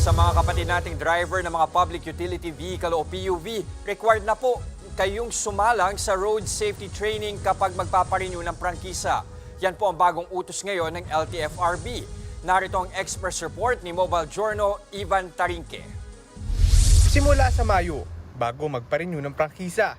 Sa mga kapatid nating driver ng mga public utility vehicle o PUV, required na po kayong sumalang sa road safety training kapag magpaparenew ng prangkisa. Yan po ang bagong utos ngayon ng LTFRB. Narito ang express report ni Mobile Journal Ivan Tarinque. Simula sa Mayo, bago magparenew ng prangkisa,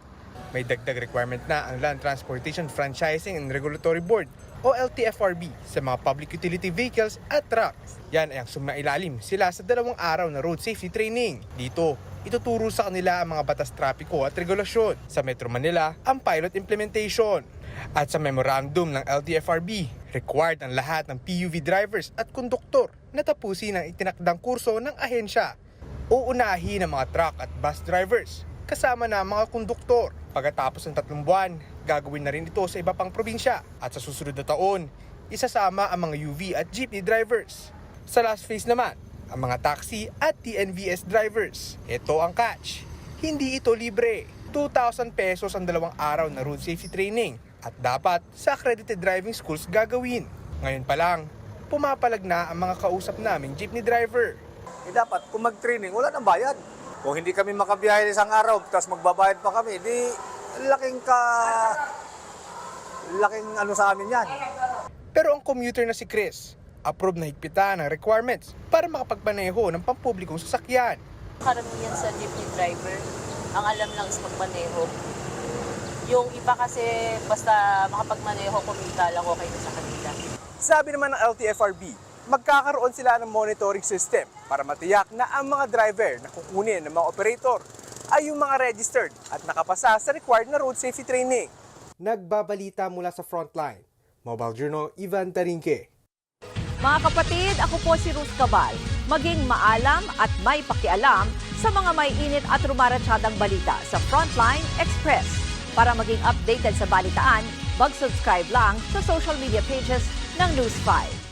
may dagdag requirement na ang Land Transportation Franchising and Regulatory Board o LTFRB sa mga public utility vehicles at trucks. Yan ay ang sumailalim sila sa 2 araw na road safety training. Dito, ituturo sa kanila ang mga batas trapiko at regulasyon. Sa Metro Manila, ang pilot implementation. At sa memorandum ng LTFRB, required ang lahat ng PUV drivers at konduktor na tapusin ang itinakdang kurso ng ahensya. Uunahin ang mga truck at bus drivers, kasama na ang mga konduktor. Pagkatapos ng 3 buwan, gagawin na rin ito sa iba pang probinsya. At sa susunod na taon, isasama ang mga UV at jeepney drivers. Sa last phase naman, ang mga taxi at TNVS drivers. Ito ang catch. Hindi ito libre. 2,000 pesos ang 2 araw na road safety training at dapat sa accredited driving schools gagawin. Ngayon pa lang, pumapalag na ang mga kausap naming jeepney driver. Dapat kung mag-training, wala nang bayad. Kung hindi kami makabiyahe isang araw, tapos magbabayad pa kami, di laking ano sa amin yan. Pero ang commuter na si Chris, approve na higpitan ang requirements para makapagmaneho ng pampublikong sasakyan. Karamihan sa jeepney driver, ang alam lang is magmaneho. Yung iba kasi basta makapagmaneho, kumita lang, okay na sa kanila. Sabi naman ng LTFRB, magkakaroon sila ng monitoring system para matiyak na ang mga driver na kukunin ng mga operator ay yung mga registered at nakapasa sa required na road safety training. Nagbabalita mula sa Frontline, Mobile Journal Ivan Tarinque. Mga kapatid, ako po si Ruth Cabal. Maging maalam at may pakialam sa mga may init at rumaratsadang balita sa Frontline Express. Para maging updated sa balitaan, mag-subscribe lang sa social media pages ng News 5.